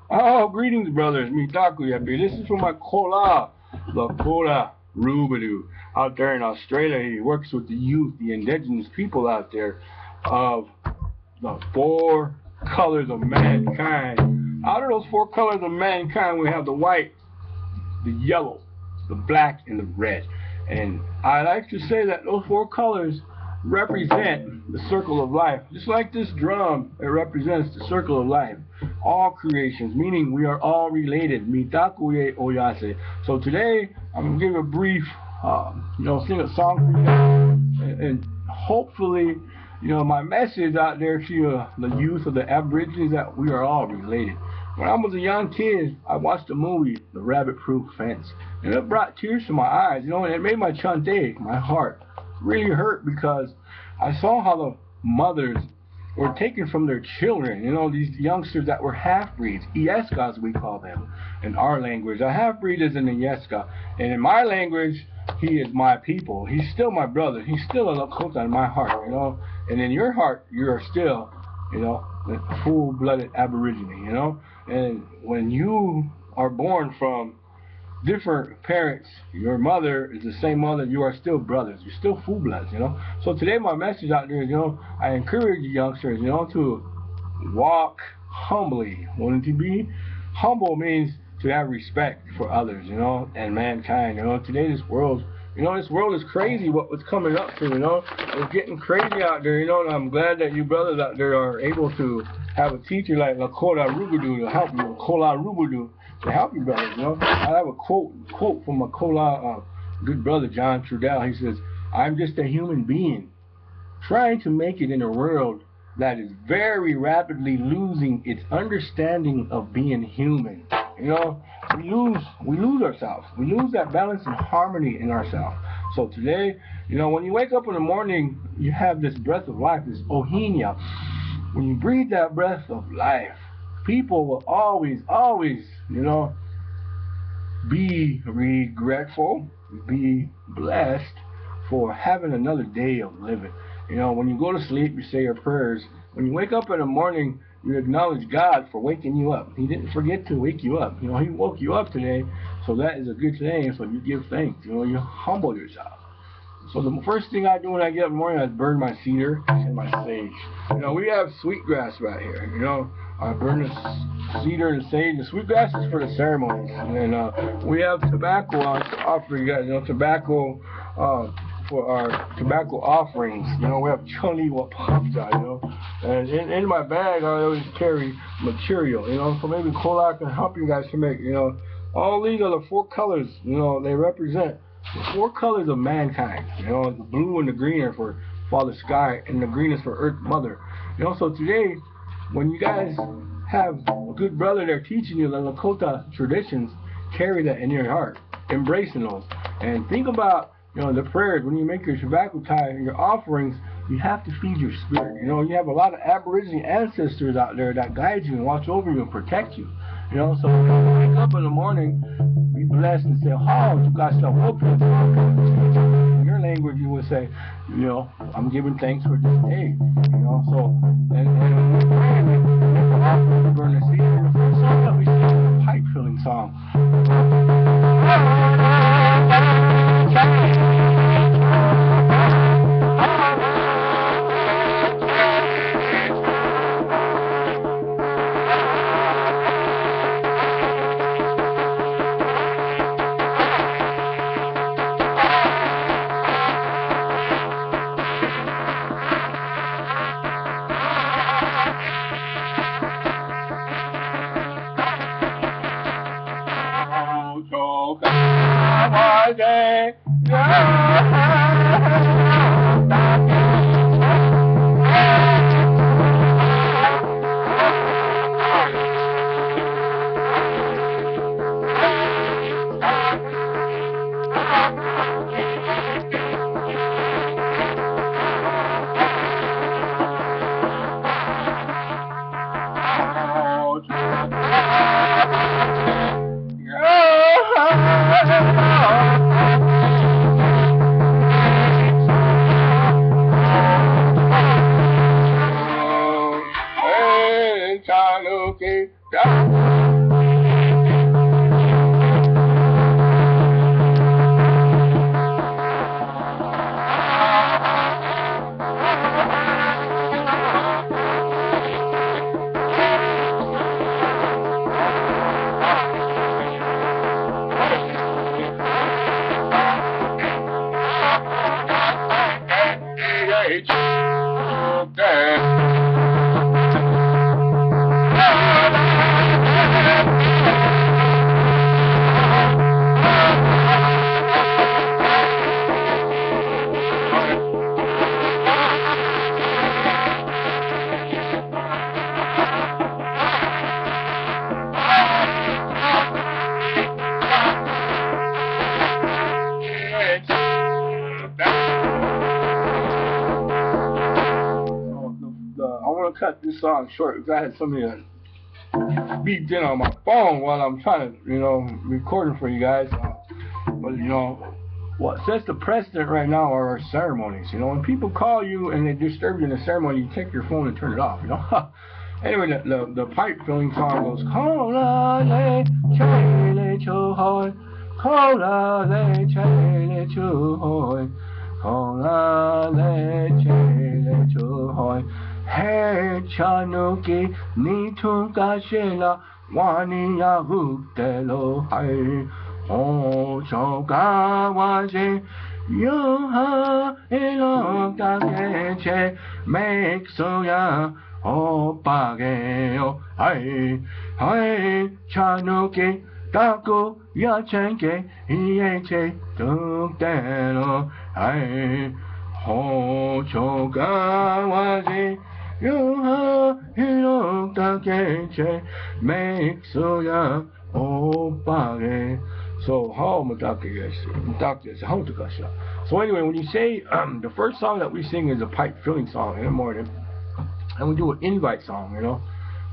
Oh, greetings, brothers. Mitaku Yapi. This is from my kola, Lakoda Robideau, out there in Australia. He works with the youth, the indigenous people out there of the four colors of mankind. Out of those four colors of mankind, we have the white, the yellow, the black, and the red. And I like to say that those four colors represent the circle of life. Just like this drum, it represents the circle of life. All creations, meaning we are all related. Mitakuye oyase. So today, I'm gonna give a brief, sing a song for you guys, and hopefully, my message out there to the youth of the Aborigines that we are all related. When I was a young kid, I watched the movie The Rabbit Proof Fence, and it brought tears to my eyes, and it made my chante, my heart, really hurt because I saw how the mothers were taken from their children, these youngsters that were half-breeds, Iescas we call them in our language. A half-breed is an Iesca, and in my language, he is my people. He's still my brother. He's still a Lakota in my heart, and in your heart, you are still, a full-blooded Aborigine, and when you are born from different parents, your mother is the same mother, you are still brothers. You're still full bloods, So today my message out there is, I encourage you youngsters, to walk humbly. Wanting to be humble means to have respect for others, and mankind. Today this world is crazy what's coming up to, It's getting crazy out there, and I'm glad that you brothers out there are able to have a teacher like Lakoda Robideau to help you, Lakoda Robideau to help you brothers, I have a quote from a good brother, John Trudell. He says, I'm just a human being trying to make it in a world that is very rapidly losing its understanding of being human. We lose ourselves. We lose that balance and harmony in ourselves. So today, when you wake up in the morning, you have this breath of life, this ohinia. When you breathe that breath of life, people will always, be regretful, be blessed for having another day of living. When you go to sleep, you say your prayers. When you wake up in the morning, you acknowledge God for waking you up. He didn't forget to wake you up. He woke you up today, so that is a good thing. So you give thanks. You humble yourself. So the first thing I do when I get up in the morning, I burn my cedar and my sage. We have sweetgrass right here. I burn the cedar and sage. The sweetgrass is for the ceremonies, and we have tobacco on to offer you guys. Tobacco for our tobacco offerings. We have chunny wapapta. And in my bag, I always carry material. So maybe Kola can help you guys to make. All these are the four colors. They represent the four colors of mankind. The blue and the green are for Father Sky, and the green is for Earth Mother. So today, when you guys have a good brother there teaching you the Lakota traditions, carry that in your heart, embracing those, and think about the prayers when you make your tobacco tie and your offerings. You have to feed your spirit. You have a lot of Aborigine ancestors out there that guide you and watch over you and protect you. So when you wake up in the morning, be blessed and say, "Oh, you got stuff open." In your language, you would say, "I'm giving thanks for this day." So and when we pray, we burn the seed. And the first song that we sing is a pipe filling song. cut this song short because I had somebody that beeped in on my phone while I'm trying to, recording for you guys. But what sets the precedent right now are our ceremonies. When people call you and they disturb you in a ceremony, you take your phone and turn it off. Anyway, the pipe filling song goes, Kola le chele chuhoy, Kola le chele chuhoy, Kola le chele chuhoy, Hey chanuki ni tunga shela, Wani ya hutelo hai, O choga waje, Yuha ilo ga keche, make so ya. Opageo, hai, hai, chanuke, taku, yachenke, ieche, tuktelo, hai, ho, chogawaji, yuha, hiro, takeche, make soya, opage. So, so anyway, when you say, the first song that we sing is a pipe filling song in the morning. And we do an invite song,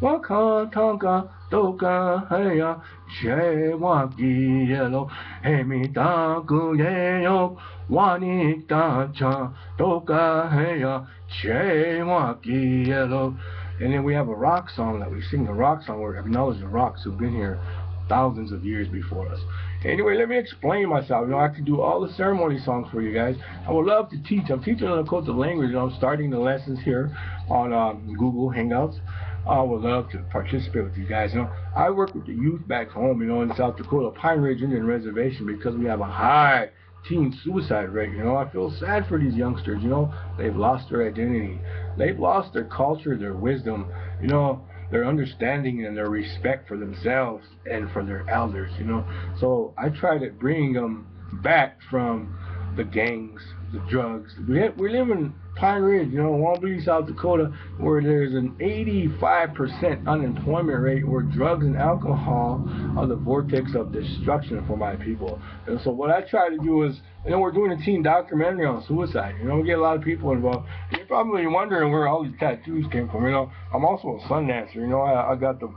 Waka tanka doka heya che waki yellow hemi taku yeyo wani tacha doka heya che waki yellow. And then we have a rock song that we sing, a rock song where we acknowledge the rocks who've been here thousands of years before us. Anyway, let me explain myself. I can do all the ceremony songs for you guys. I would love to teach. I'm teaching the Lakota language. I'm starting the lessons here on Google Hangouts. I would love to participate with you guys. I work with the youth back home, in South Dakota, Pine Ridge Indian Reservation, because we have a high teen suicide rate. I feel sad for these youngsters. They've lost their identity. They've lost their culture, their wisdom. Their understanding and their respect for themselves and for their elders, So I try to bring them back from the gangs, the drugs. We live in Pine Ridge, Waubee, South Dakota, where there's an 85% unemployment rate, where drugs and alcohol are the vortex of destruction for my people. And so what I try to do is, we're doing a teen documentary on suicide. We get a lot of people involved. You're probably wondering where all these tattoos came from. I'm also a sun dancer. I got the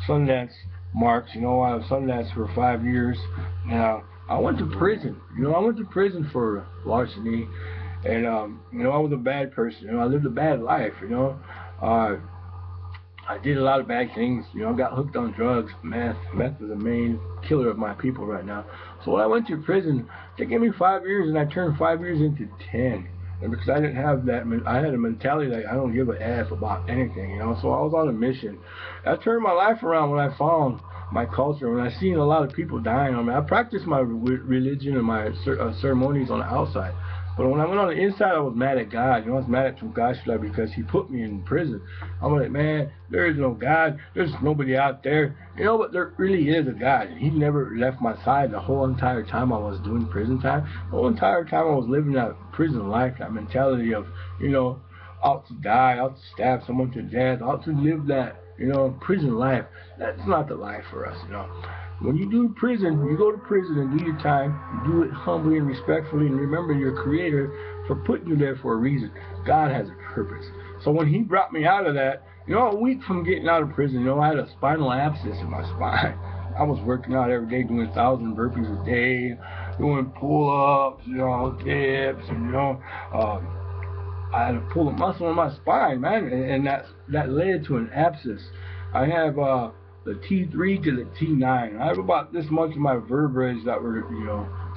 Sundance marks. I was Sundance for 5 years. I went to prison. I went to prison for larceny. And, I was a bad person. I lived a bad life, I did a lot of bad things. I got hooked on drugs, meth. Meth is the main killer of my people right now. So when I went to prison, they gave me 5 years, and I turned 5 years into 10. And because I didn't have that, I had a mentality like I don't give a F about anything, So I was on a mission. I turned my life around when I found my culture, when I seen a lot of people dying. I practiced my religion and my ceremonies on the outside. But when I went on the inside, I was mad at God. I was mad at Tugashla because he put me in prison. I'm like, man, there is no God. There's nobody out there. But there really is a God. He never left my side the whole entire time I was doing prison time. The whole entire time I was living that prison life, that mentality of, out to die, out to stab someone to death, out to live that, prison life. That's not the life for us, When you do prison, you go to prison and do your time. You do it humbly and respectfully, and remember your Creator for putting you there for a reason. God has a purpose. So when He brought me out of that, a week from getting out of prison, I had a spinal abscess in my spine. I was working out every day, doing 1,000 burpees a day, doing pull-ups, dips, and I had to pull a muscle in my spine, man, and that led to an abscess. I have the T3 to the T9. I have about this much of my vertebrae that were,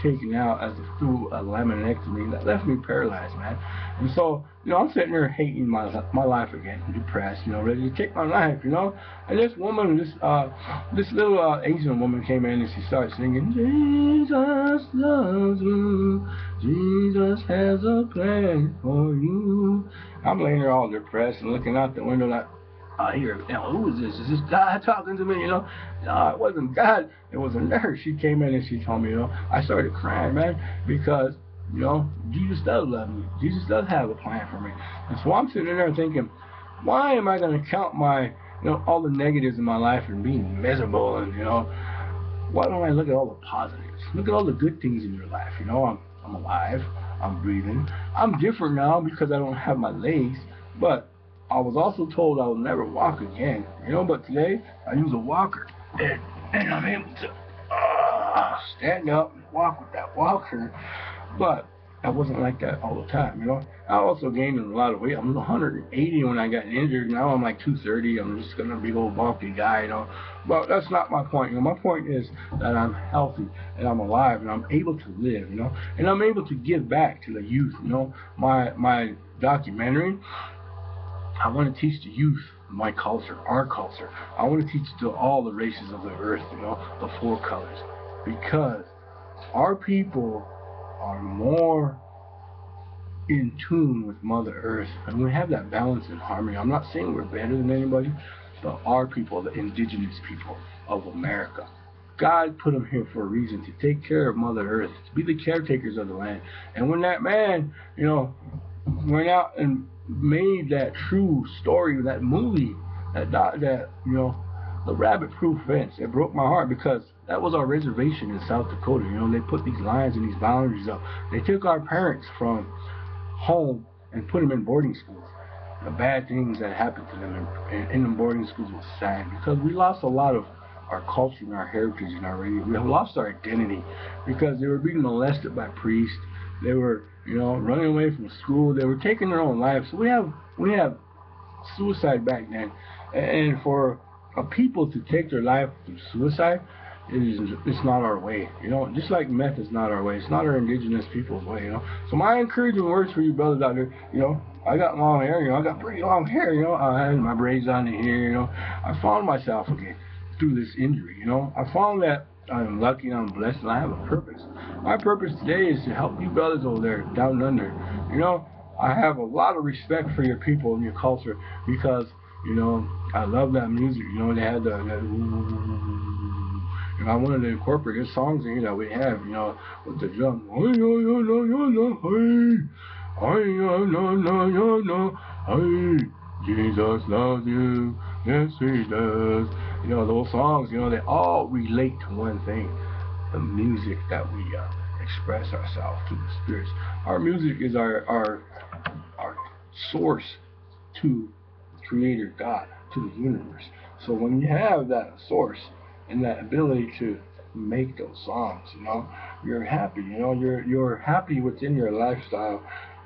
taken out as a through a laminectomy. That left me paralyzed, man. And so, I'm sitting there hating my life again, depressed, ready to take my life, And this woman, this little Asian woman came in and she started singing, Jesus loves you, Jesus has a plan for you. I'm laying there all depressed and looking out the window like, I hear, who is this? Is this God talking to me? No, it wasn't God. It was a nurse. She came in and she told me, I started crying, man, because, Jesus does love me. Jesus does have a plan for me. And so I'm sitting there thinking, why am I going to count my, all the negatives in my life and being miserable? And, why don't I look at all the positives? Look at all the good things in your life. I'm alive. I'm breathing. I'm different now because I don't have my legs, but I was also told I would never walk again, you know, but today I use a walker, and I'm able to stand up and walk with that walker, but I wasn't like that all the time, you know. I also gained a lot of weight. I was 180 when I got injured. Now I'm like 230. I'm just gonna be a big bulky guy, you know. But that's not my point. You know, my point is that I'm healthy and I'm alive and I'm able to live, you know, and I'm able to give back to the youth, you know. My documentary, I want to teach the youth my culture, our culture. I want to teach to all the races of the earth, you know, the four colors, because our people are more in tune with Mother Earth, and we have that balance and harmony. I'm not saying we're better than anybody, but our people, the indigenous people of America, God put them here for a reason, to take care of Mother Earth, to be the caretakers of the land. And when that man, you know, went out and made that true story, that movie, that you know, the rabbit-proof fence, it broke my heart, because that was our reservation in South Dakota. You know, they put these lines and these boundaries up. They took our parents from home and put them in boarding schools. The bad things that happened to them in the boarding schools was sad, because we lost a lot of our culture and our heritage and our radio. We lost our identity because they were being molested by priests. They were, you know, running away from school. They were taking their own lives. So we have suicide back then, and for a people to take their life through suicide, it's not our way, you know. Just like meth is not our way, it's not our indigenous people's way, you know. So my encouraging words for you brothers out there, you know, I got long hair, you know, I got pretty long hair, you know. I had my braids on the hair, you know. I found myself again through this injury, you know. I found that I'm lucky and I'm blessed and I have a purpose. My purpose today is to help you brothers over there down under. You know, I have a lot of respect for your people and your culture, because, you know, I love that music. You know, they had that and I wanted to incorporate the songs in here that we have, you know, with the drum. Jesus loves you, yes he does. You know, those songs, you know, they all relate to one thing: the music that we express ourselves to the spirits. Our music is our source to Creator God, to the universe. So when you have that source and that ability to make those songs, you know, you're happy. You know, you're happy within your lifestyle,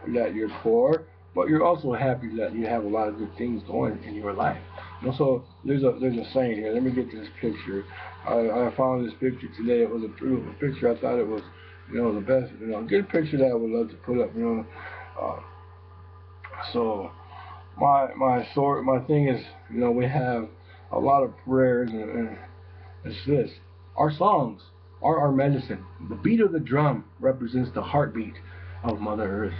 that you're poor, but you're also happy that you have a lot of good things going in your life. You know, so there's a saying here. Let me get this picture. I found this picture today. It was a beautiful picture. I thought it was, you know, the best, you know, good picture that I would love to put up. You know, so my thing is, you know, we have a lot of prayers, and it's this: our songs are our medicine. The beat of the drum represents the heartbeat of Mother Earth.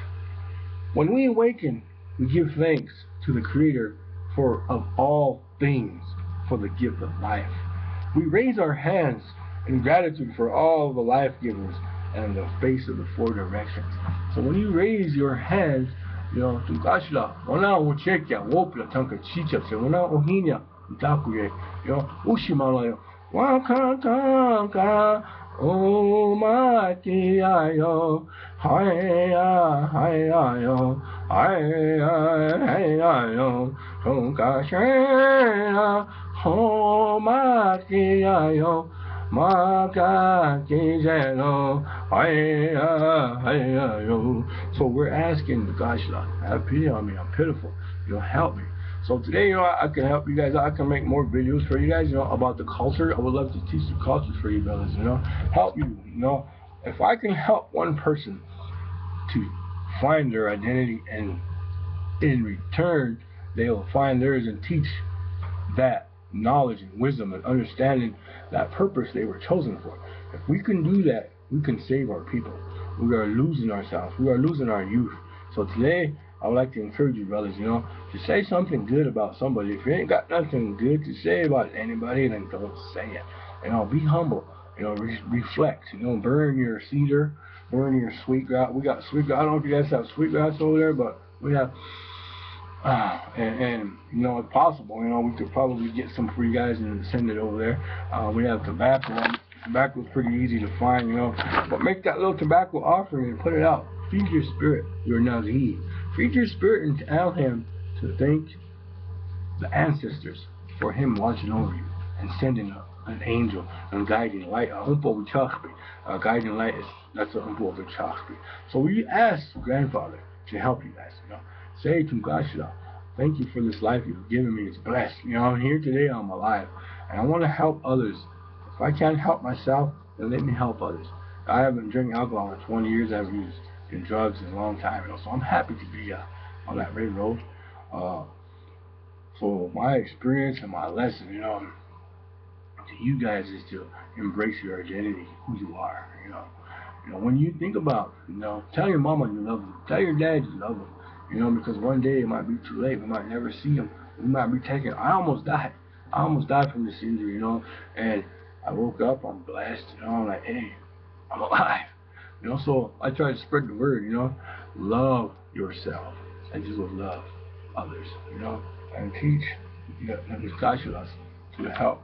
When we awaken, we give thanks to the Creator of all things, for the gift of life. We raise our hands in gratitude for all the life givers and the face of the four directions. So when you raise your hands, you know, tukashla, wana uchekya, wopla tanka chichapse, wana ohinya, dakuye, you know, ushimalayo, wakakanka, omati ayo, haya, haya, yo, haya, haya, yo, tukashela, omati ayo, so we're asking the gosh, have pity on me. I'm pitiful. You know, help me. So today, you know, I can help you guys. I can make more videos for you guys, you know, about the culture. I would love to teach the cultures for you brothers, you know, help you, you know. If I can help one person to find their identity, and in return they will find theirs and teach that knowledge and wisdom and understanding that purpose they were chosen for. If we can do that, we can save our people. We are losing ourselves. We are losing our youth. So today, I would like to encourage you, brothers, you know, to say something good about somebody. If you ain't got nothing good to say about anybody, then don't say it. You know, be humble. You know, reflect. You know, burn your cedar, burn your sweetgrass. We got sweetgrass. I don't know if you guys have sweetgrass over there, but we have. And you know, if possible, you know, we could probably get some for you guys and send it over there. We have tobacco. Tobacco is pretty easy to find, you know, but make that little tobacco offering and put it out. Feed your spirit, your Nazi. Feed your spirit and tell him to thank the ancestors for him watching over you and sending an angel and guiding light. A guiding light is that's a humble of chakbi. So we ask grandfather to help you guys. Say to Gashira, thank you for this life you've given me. It's blessed. I'm here today. I'm alive, and I want to help others. If I can't help myself, then let me help others. I haven't drank alcohol in 20 years. I've used drugs in a long time. So I'm happy to be on that red road. So my experience and my lesson, to you guys is to embrace your identity, who you are. When you think about, tell your mama you love them, tell your dad you love them, because one day it might be too late. We might never see them. We might be taken. I almost died. From this injury, and I woke up. I'm blessed. I'm like, hey, I'm alive. So I try to spread the word. Love yourself as you will love others. And teach the Kashulas to help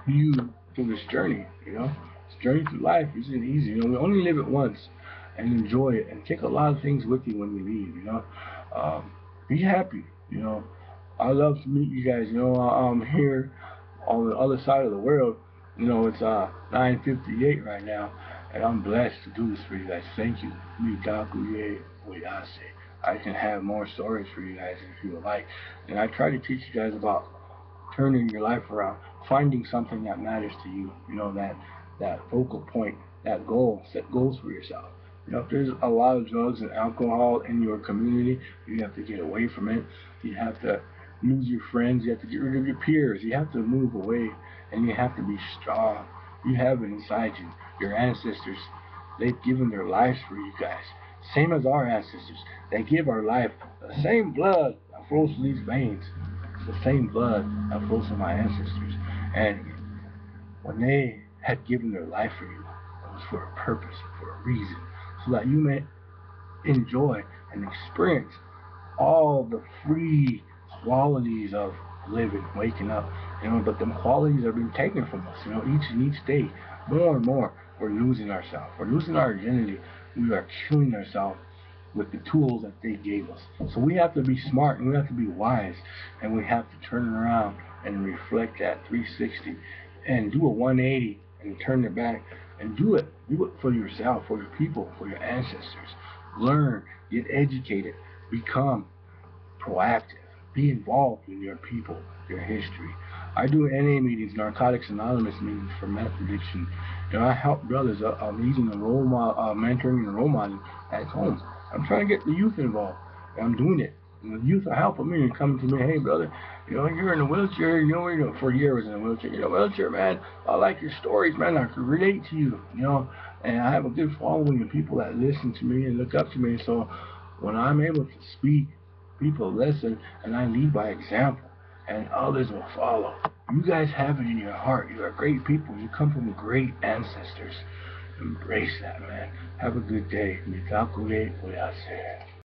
you through this journey. This journey through life isn't easy. We only live it once, and enjoy it, and take a lot of things with you when you leave. Be happy. I love to meet you guys. I'm here on the other side of the world. It's 9:58 right now, and I'm blessed to do this for you guys. Thank you. I can have more stories for you guys if you would like. And I try to teach you guys about turning your life around, finding something that matters to you, that focal point, that goal, set goals for yourself. If there's a lot of drugs and alcohol in your community, you have to get away from it. You have to lose your friends. You have to get rid of your peers. You have to move away, and you have to be strong. You have it inside you. Your ancestors, they've given their lives for you guys. Same as our ancestors. They give our life. The same blood that flows through these veins. It's the same blood that flows through my ancestors. And when they had given their life for you, it was for a purpose, for a reason, so that you may enjoy and experience all the free qualities of living, waking up. But them qualities are being taken from us. Each day, more and more, we're losing ourselves. We're losing our identity. We are killing ourselves with the tools that they gave us. So we have to be smart, and we have to be wise, and we have to turn around and reflect that 360 and do a 180 and turn it back and do it. Do it for yourself, for your people, for your ancestors. Learn, get educated, become proactive, be involved in your people, your history. I do NA meetings, Narcotics Anonymous meetings for meth addiction. I help brothers using the role model, mentoring and role modeling at home. I'm trying to get the youth involved. And I'm doing it. And the youth are helping me and coming to me, hey brother, you're in a wheelchair, for years in a wheelchair, wheelchair, man, I like your stories, man, I can relate to you, and I have a good following of people that listen to me and look up to me. So when I'm able to speak, people listen, and I lead by example, and others will follow. You guys have it in your heart. You are great people. You come from great ancestors. Embrace that, man. Have a good day.